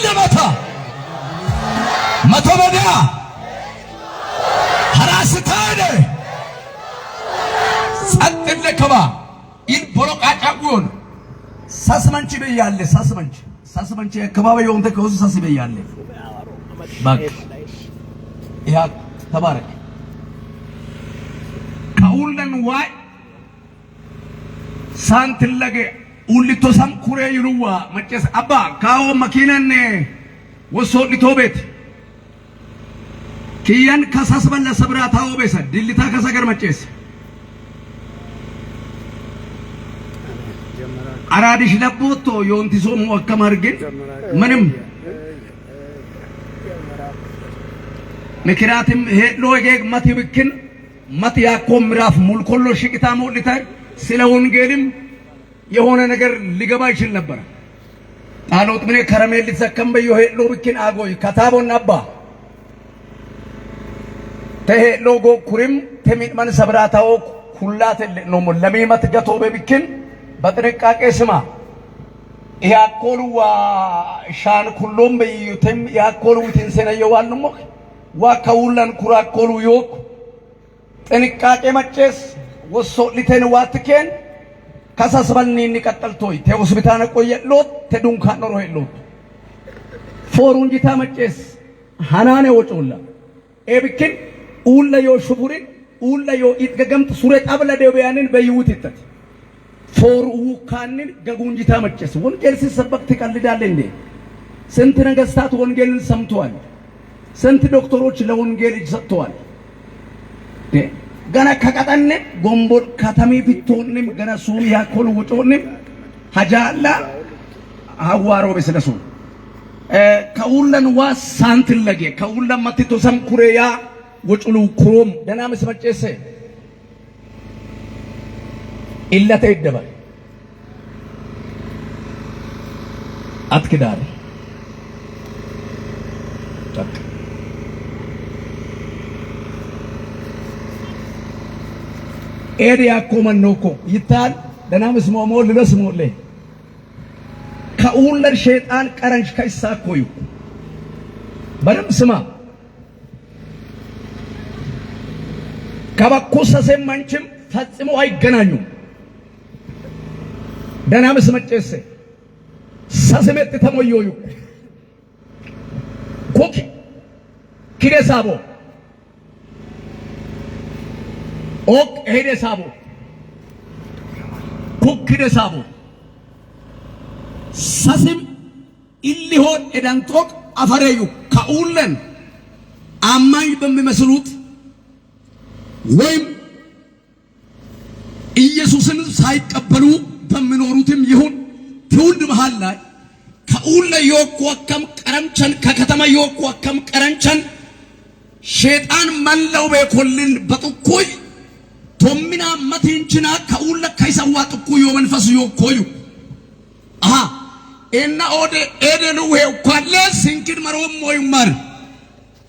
لمتا متو بدا حراستانه سأتل لكبا إن بروك أتقول ساسمنشي بيالله ساسمنشي كبابا يوم تكوز ساسي بيالله باك يا تبارك كأولن واي سانتلقى أولي توسام كوري يروى مجلس أبا كاو مكينان وصوت لتوبت كيان كاساس بلا سبرات هاو بيسا دلتا كاساكر مجلس أرادش لبوتو يونتسو موكا مرجن منم مكراتم هلو يجيك ماتي بكن ماتي ياكم راف ملكولو شكتا مولتاي سلون جيلم يهونا نجر لجبايش النبرة قالوا تمني كراميل لتسكم بيو هلو بكن آغوي كتابو نبا تهي لوغو كريم تمين من سبراتاو كلات نوم لميمة جاتو بكن بدرك اسمع يأكلوا شان كلهم بيوتهم يأكلوا تنسنا يوان نمك وكولن كرا كلوا يوك تنكاك ماتشس وصلتين واتكين كاساس بني نكتل توي تهوس بتاعنا كوي لوت تدون كان نروح لوت فورون جتا ماتشس هنانه وچولا بكين أولا يو شبورين أولا يو إتقامت سورة أبلا ديو بيانين بيوتيت فور وكانين جاكونجيتا ماتشس ونجيل سبق تكالي دالينده سنت نغستات ونجيل سمتوال سنت دكتوروች ለወንጌል ይሰጥቷል ገና ከቀጠነ ጎምቦር ከተሚ ቢቶንም ገና ሱም ያኮል ወጮንም ሀጃላ ሐዋሮ በስለሱ ከሁለን ዋሳንት ለጌ ከሁለን ማትቶ ሰምኩሬያ ወጭሉ ኩሮም ደና መስመጨሰ ኢለተ ይደባል አትክዳር ታክ ኤሪያ ኮመኖኮ ይታል ደናምስ ሞሞ ልበስ ሞለ ከኡለር ሸይጣን ቀረንሽ ከይሳኮዩ በደም ስማ ከበኩሰሰ መንችም ፈጽሞ አይገናኙ ደናምስ መጨሰ ሰሰመት ተሞዮዩ ኮኪ ኪደሳቦ ኦክ ሄደሳቦ ኩክደሳቦ ሰስም ኢሊሆን ኤዳንቶክ አፈረዩ ከኡለን አማኝ በሚመስሉት ወይም ኢየሱስን ሳይቀበሉ በሚኖሩትም ይሁን ትውልድ መሃል ላይ ከኡለ የወከም ቀረምቸን ከከተማ የወከም ቀረንቸን ሸይጣን መለው በኮልን በጥኩይ ቶሚና መቲንችና ከኡለ ከይሰዋ ጥኩዩ መንፈስ የወኮዩ አሃ እና ኦደ ኤደኑ ወኳለ ሲንኪድ መሮም ወይማር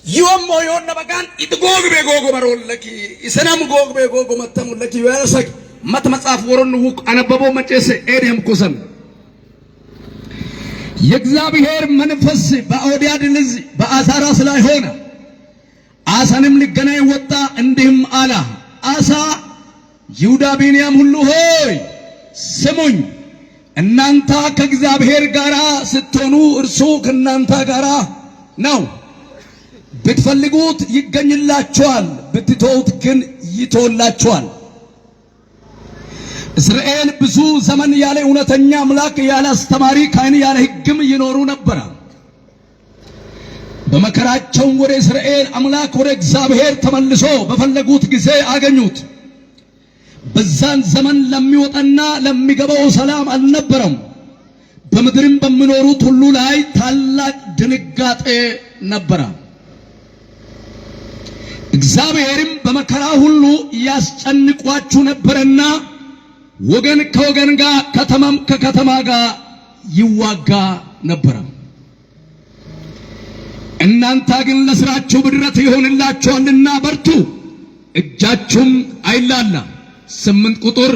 يوم ما يون نبغان إتقوق بيقوق برولك إسلام قوق بيقوق متمولك يوارسك مت مصاف ورن وق أنا بابو متجسه إيرهم كوسم يجزابير منفس بأودياد نزي بأثار سلاي هنا آسانم لجناي وطا عندهم آلا آسا يودا بينيام هلو هوي سمون النانتا كجزابير غارا ستونو إرسوك النانتا غارا ناو بتفلقوت يجن الله شوال بتتوت كن يتول الله شوال إسرائيل بزو زمن ياله ونتنيا ملاك ياله استماري كاين ياله هجم ينورون برا بمكرات شون إسرائيل أملاك ورق زابهر تملسو بفلقوت جزء أغنيوت بزان زمن لم يوتنا لم يجبوا سلام النبرم بمدرم بمنورو تلو لاي تلاك دنقات نبرا እግዚአብሔርም በመከራ ሁሉ ያስጨንቋችሁ ነበርና ወገን ከወገን ጋር ከተማም ከከተማ ጋር ይዋጋ ነበር። እናንተ ግን ለሥራችሁ ብድረት ይሆንላችኋልና በርቱ፣ እጃችሁም አይላላ። 8 ቁጥር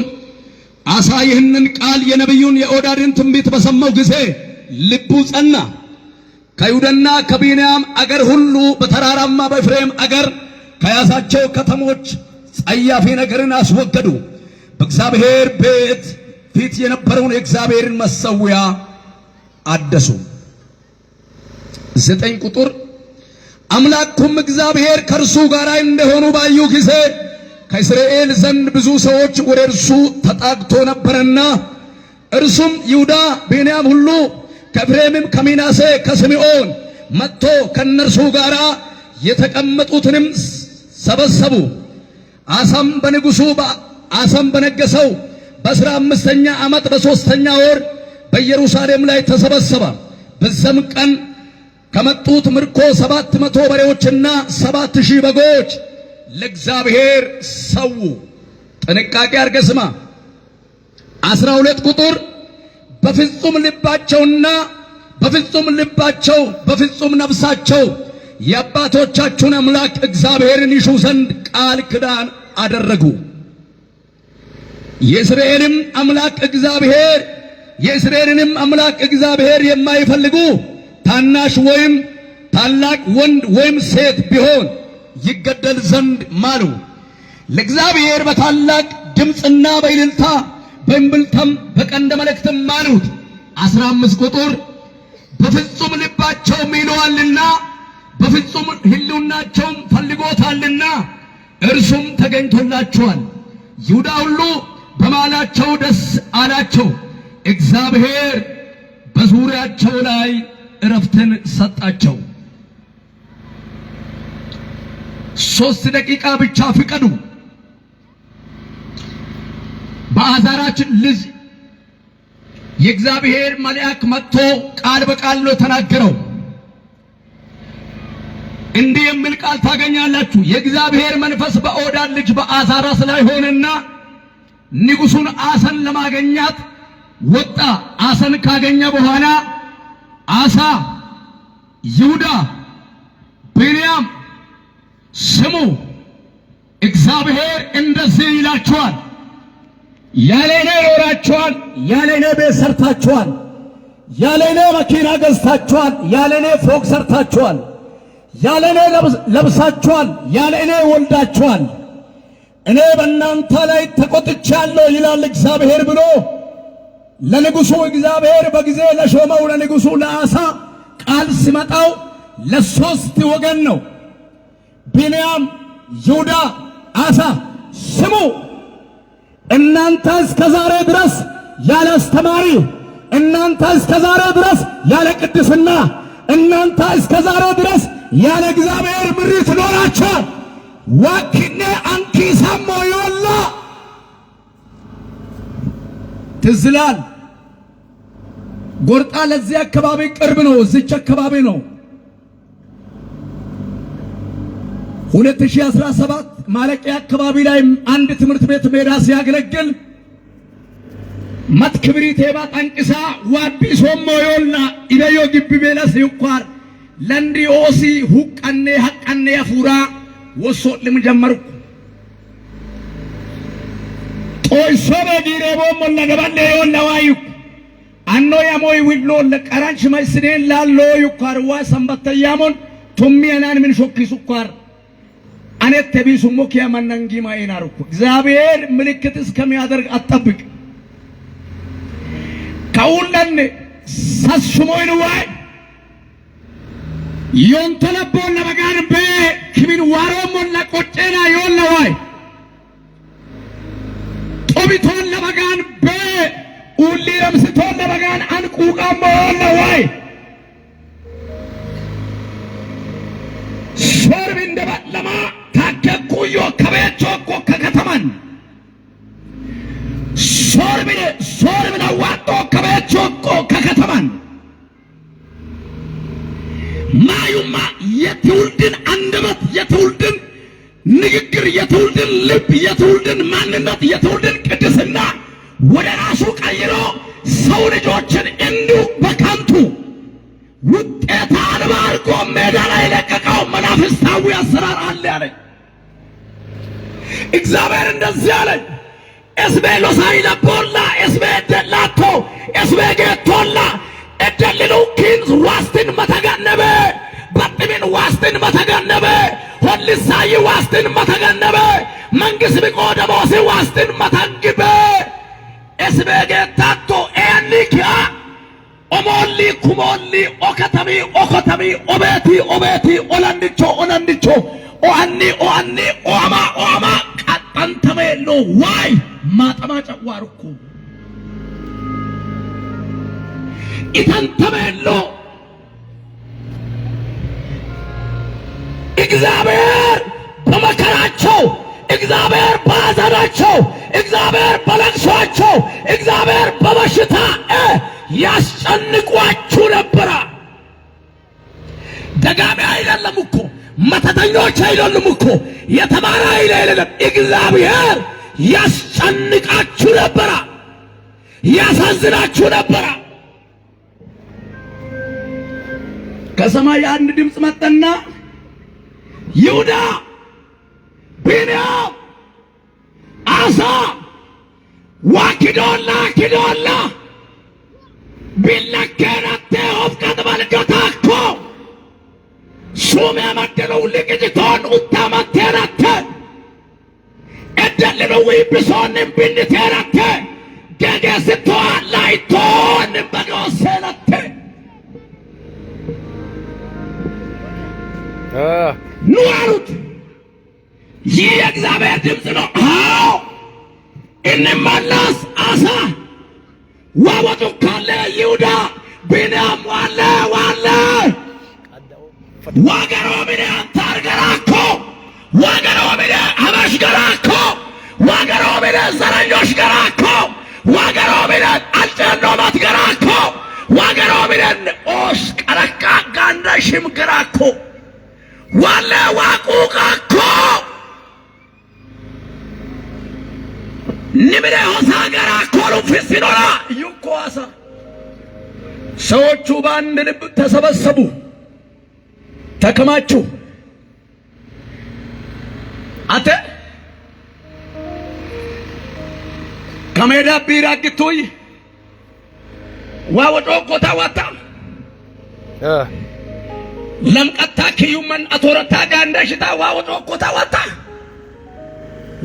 አሳ ይህንን ቃል የነብዩን የኦዳድን ትንቢት በሰማው ጊዜ ልቡ ጸና፣ ከይሁዳና ከቢንያም አገር ሁሉ በተራራማ በኤፍሬም አገር ከያዛቸው ከተሞች ጸያፊ ነገርን አስወገዱ። በእግዚአብሔር ቤት ፊት የነበረውን የእግዚአብሔርን መሠዊያ አደሱ። 9 ቁጥር አምላኩም እግዚአብሔር ከእርሱ ጋር እንደሆኑ ባዩ ጊዜ ከእስራኤል ዘንድ ብዙ ሰዎች ወደ እርሱ ተጣግቶ ነበርና እርሱም ይሁዳ ብንያም ሁሉ ከኤፍሬምም ከምናሴ ከስምዖን መጥቶ ከነርሱ ጋር የተቀመጡትንም ሰበሰቡ። አሳም በነገሰው በ15ኛ ዓመት በ3ኛ ወር በኢየሩሳሌም ላይ ተሰበሰበ። በዛም ቀን ከመጡት ምርኮ 700 በሬዎችና 7000 በጎች ለእግዚአብሔር ሰው። ጥንቃቄ አድርገህ ስማ። 12 ቁጥር በፍጹም ልባቸው በፍጹም ነፍሳቸው የአባቶቻቸውን አምላክ እግዚአብሔርን ይሹ ዘንድ ቃል ኪዳን አደረጉ። የእስራኤልንም አምላክ እግዚአብሔር የማይፈልጉ ታናሽ ወይም ታላቅ ወንድ ወይም ሴት ቢሆን ይገደል ዘንድ ማሉ። ለእግዚአብሔር በታላቅ ድምፅና በእልልታ በእምብልታም በቀንደ መለከትም ማሉት። 15 ቁጥር በፍጹም ልባቸው ሚለዋልና በፍጹም ሕልውናቸውም ፈልጎታልና እርሱም ተገኝቶላቸዋል። ይሁዳ ሁሉ በመሃላቸው ደስ አላቸው። እግዚአብሔር በዙሪያቸው ላይ እረፍትን ሰጣቸው። 3 ደቂቃ ብቻ ፍቀዱ። በአዛራችን ልጅ የእግዚአብሔር መልአክ መጥቶ ቃል በቃል ነው ተናገረው። እንዲህ የሚል ቃል ታገኛላችሁ። የእግዚአብሔር መንፈስ በኦዳድ ልጅ በአዛራስ ላይ ሆነና ንጉሡን አሳን ለማግኘት ወጣ። አሳን ካገኘ በኋላ አሳ፣ ይሁዳ፣ ብንያም ስሙ፣ እግዚአብሔር እንደዚህ ይላችኋል፣ ያለ እኔ ኖራችኋል፣ ያለ እኔ ቤት ሰርታችኋል፣ ያለ እኔ መኪና ገዝታችኋል፣ ያለ እኔ ፎቅ ሰርታችኋል፣ ያለ እኔ ለብሳችኋል፣ ያለ እኔ ወልዳችኋል። እኔ በእናንተ ላይ ተቆጥቻለሁ ይላል እግዚአብሔር ብሎ ለንጉሡ እግዚአብሔር በጊዜ ለሾመው ለንጉሡ ለአሳ ቃል ሲመጣው ለሶስት ወገን ነው። ብንያም፣ ይሁዳ፣ አሳ ስሙ፣ እናንተ እስከ ዛሬ ድረስ ያለ አስተማሪ፣ እናንተ እስከ ዛሬ ድረስ ያለ ቅድስና፣ እናንተ እስከ ዛሬ ድረስ ያለ እግዚአብሔር ምሪት ኖራችኋል። ዋኪኔ አንኪሳሞ ይወላ ትዝላል። ጎርጣ ለዚህ አካባቢ ቅርብ ነው። እዚች አካባቢ ነው። 2017 ማለቂያ አካባቢ ላይ አንድ ትምህርት ቤት ሜዳ ሲያገለግል ማትክብሪት የባ ጠንቅሳ ዋቢ ሶሞ ይወላ ኢበዮ ግቢ ቤለስ ይኳር ለንዲኦሲ ሁቀኔ ሐቀኔ ያፉራ ወሶ ለምጀመርኩ ጦይሶበ ዲረቦ ሞለገባለ ይወላ ዋዩ አኖ ያሞይ ዊሎ ለቀራንች ማይስኔን ላሎ ይኳር ዋ ሰንበተያሞን ቶሚያናን ምን ሾኪ ሱኳር አኔት ቢሱ ሞኪያ ማናንጊ ማይናርኩ እግዚአብሔር ምልክት እስከሚያደርግ አጠብቅ። ካውለን ሳስሞይን ዋይ ዮንተለቦን ለበጋን በክሚን ዋሮሞን ለቆጨና ይወላ ዋይ ጦቢቶን ለበጋን በኡሊ ረምስቶን ለበጋን አንቁቃሞ ይወላ ዋይ ሶርብ እንደባለማ ታከኩዮ ከቤቾ እኮ ከከተማን ሶርብ ለዋጦ ከቤቾ እኮ ከከተማን ማዩማ የትውልድን አንደበት የትውልድን ንግግር የትውልድን ልብ የትውልድን ማንነት የትውልድን ቅድስና ወደ ራሱ ቀይሮ ሰው ልጆችን እንዲሁ በከንቱ ውጤት አልባ አድርጎ ሜዳ ላይ ለቀቀው መናፍስታዊ አሰራር አለ ያለኝ እግዚአብሔር። እንደዚህ አለኝ፣ እስቤ ሎሳይ ለቦላ እስቤ ደላቶ እስቤ ጌቶላ እደልሉ ኪንዝ ዋስትን መተጋነብ ዋስትን መተገነበ ሆልሳይ ዋስትን መተገነበ መንግስት ቢቆደቦስ ዋስትን መተንግበ እስበገታቶ ኤኒኪያ ኦሞሊ ኩሞሊ ኦከተሚ ኦከተሚ ኦቤቲ ኦቤቲ ኦላንዲቾ ኦላንዲቾ ኦአኒ ኦአኒ ኦአማ ኦአማ ቀጠንተሜሎ ዋይ ማጠማጫ ዋርኩ ኢተንተሜሎ እግዚአብሔር በመከራቸው እግዚአብሔር በሐዘናቸው እግዚአብሔር በለቅሷቸው እግዚአብሔር በበሽታ ያስጨንቋችሁ ነበር። ደጋሚ አይደለም እኮ መተተኞች አይደለም እኮ የተማረ አይደለም። እግዚአብሔር ያስጨንቃችሁ ነበር፣ ያሳዝናችሁ ነበር። ከሰማይ አንድ ድምፅ መጣና ይሁዳ ቢንያም አሳ ዋኪዶላ ኪዶላ ቢለከራቴ ኦፍቀት ባልጆታኮ ሱሜ መደለው ልቅጅቶን ኡታማቴራቴ እደልነው ቢሶንም ብንቴራቴ ገገስቶ ላይቶን በጎሰለቴ ኑ አሉት። ይህ የእግዚአብሔር ድምፅ ነው። አዎ እንመለስ። አሳ ዋወጡ ካለ ይሁዳ ቢንያም ዋለ ዋለ ዋገሮ ቢነ አንታር ገራኮ ዋገሮ ቢነ ሀበሽ ገራኮ ዋገሮ ቢነ ዘረኞች ገራኮ ዋገሮ ቢነ አልጨኖማት ገራኮ ዋገሮ ቢነ ኦሽ ቀረቃ ጋንዳሽም ገራኮ ዋለ ዋቁቃኮ ንብረ ሆሳገራ ኮሉ ፍሲኖራ ይቆሳ ሰዎቹ በአንድ ልብ ተሰበሰቡ፣ ተከማቹ። አተ ከሜዳ ቢራግቶይ ዋወጦ ኮታ ዋታ ለምቀታ ከዩመን አቶረታ ጋንዳሽታ ዋወጦ ኮታ ዋታ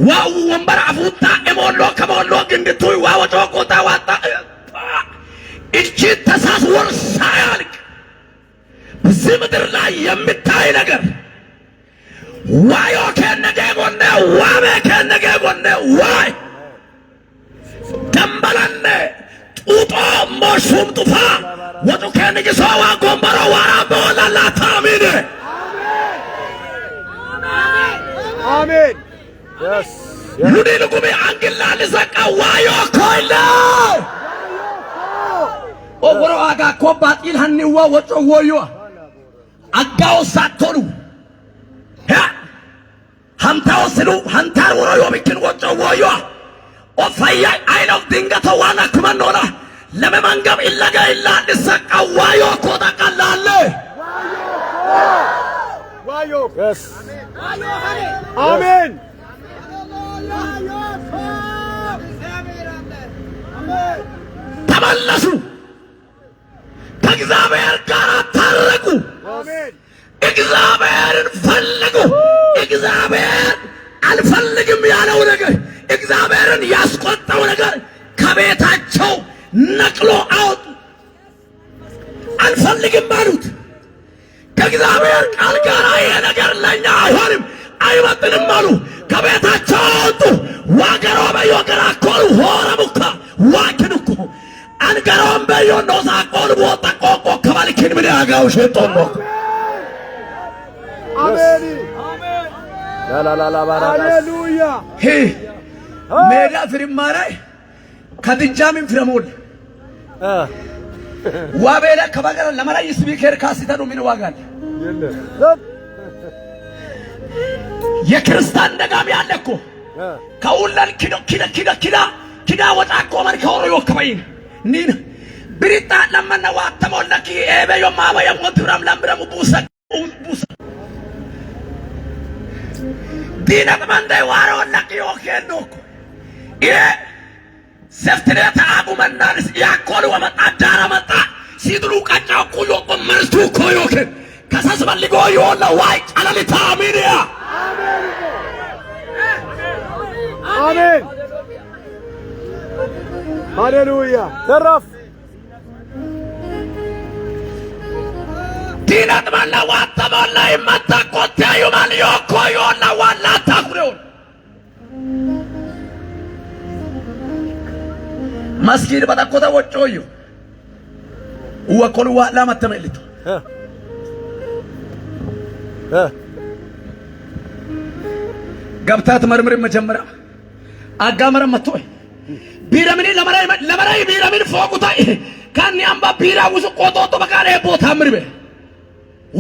ዋው ወንበር አፉታ እሞሎ ከሞሎ ግንድቱይ ዋወጦ ኮታ ዋታ እቺ ተሳስወር ሳያልቅ በዚህ ምድር ላይ የምታይ ነገር ዋዮ ከነገ ጎነ ዋበ ከነገ ጎነ ዋይ ደምበለነ ጡጦ ሞሹም ጡፋ ወጡ ከነገ ሰዋ ጎንበሮ ዋራ በወላላ ታሚነ አሜን yes ሉዲ ልጉሜ አንግላ ለዘቃ ዋዮ ኮይላ ኦጎሮ አጋ ኮባት ኢልሃንዋ ወጮ ወዮ አጋው ሳቶሉ ሀምታው ስሉ ሀንታር ወሮዮ ምክን ወጮ ወዮ ኦፋያ አይኖፍ ድንገተ ዋና ኩመኖና ለመማንገም ኢለጋ ኢላ ለዘቃ ዋዮ ኮታቀላለ ዋዮ yes አሜን ተመለሱ፣ ከእግዚአብሔር ጋር ታረቁ፣ እግዚአብሔርን ፈልጉ። እግዚአብሔር አልፈልግም ያለው ነገር እግዚአብሔርን ያስቆጣው ነገር ከቤታቸው ነቅሎ አወጡ። አልፈልግም አሉት። ከእግዚአብሔር ቃል ጋር ይሄ ነገር ለኛ አይሆንም አይመጥንም አሉ። ከቤታቸው አወጡ። ዋገሮ በዮገራ ኮሉ ሆረሙካ ዋክንኩ አንገሮም በዮኖሳ ቆል ቦታ ቆቆ ከባልኪን ምን ያጋው ሸጦሞ አሜን ላላላ ባራዳስ ሃሌሉያ ሜዳ ፍሪማራይ ከድጃምን ፍረሞል ዋቤላ ከባገራ ለማላይ ስፒከር ካሲታዶ ምን ዋጋል የክርስቲያን ደጋሚ አለኮ ከሁላን ኪዳ ወጣ ቆመን ከወሮ ይወከበይን ኒን ብሪጣ ለማና ዋተሞለኪ ኤበዮ ማባያ ሞትራም ላምብራሙ ቡሳ ዲና በማንዳይ ዋሮ ለኪ ኦኬኖኮ ይሄ ሰፍትሬታ አጉመናንስ ያኮሉ ወመጣ ዳራ መጣ ሲድሉ ቀጫው ኩሎ ቆመርቱ ኮዮከ ከሰስ በልጎ ይሆን ዋይ ጫላሊታ ሚዲያ አሜን ሃሌሉያ ተረፍ ዲናት ማላ ዋታ ማላ ይመታ ኮታዩ ማልዮ ኮዮና ዋላ ታኩሬው መስጊድ በተኮተ ወጮዩ ወኮሉ ዋላ መተመልቱ ገብታት መርምር መጀመሪያ አጋመረ መጥቶይ ቢራምን ለመራይ ቢራምን ፎቁታ ካን ያምባ ቢራ ውስ ቆጦጦ በቃለ ቦታ ምርበ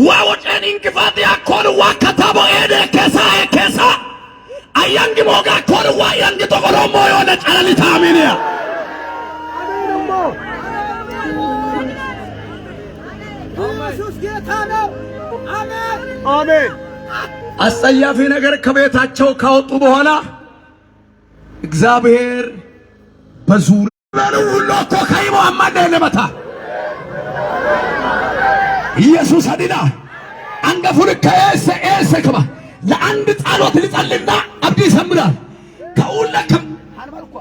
ዋወጨን እንቅፋት ያኮል ዋከታቦ ኤደ ከሳ አያንግ ሞጋ ኮል ዋያንግ ተቆሎሞ የሆነ ጫላሊታ አሜንያ ኢየሱስ ጌታ ነው አሜን አሜን አስጸያፊ ነገር ከቤታቸው ካወጡ በኋላ እግዚአብሔር በዙሪያው ሁሉ ኮካይሞ አማደ ለመታ ኢየሱስ አዲና አንገፉን ከኤሰ ከባ ለአንድ ጸሎት ልጸልና አብዲ ሰምራል ከሁለከም አልማልኳ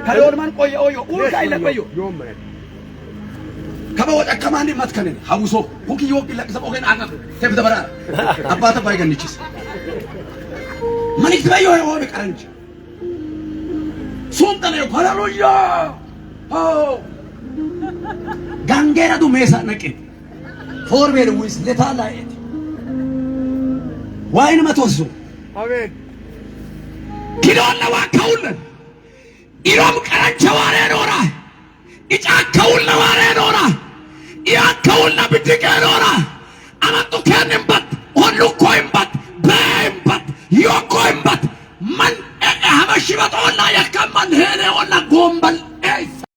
ከዶርማን ቆየው ኡልካ ይለበዩ ከበወጣ ከማን ማትከነ ሐውሶ ሁኪ ይወቅ ለቅሰ ኦገን አቀፍ ተፈተበራ አባተ ባይገንችስ ማንክ ባዩ ነው በቀረንች ሱንተነ ሃሌሉያ ጋንጌራ ዱ ሜሳ ነቄ ፎርቤል ዊስ ለታላየት ዋይን መቶሱ አሜን ኪዶና ዋካውልን ኢሮም ቀረንቸዋሬ ኖራ ኢጫካውልና ዋሬ ኖራ ያካውልና ብድቀ ኖራ አመጡ ከንምበት ሁሉ ኮይምበት በይምበት ዮኮይምበት ማን ሀበሽበቶላ ያከማን ሄኔ ወላ ጎም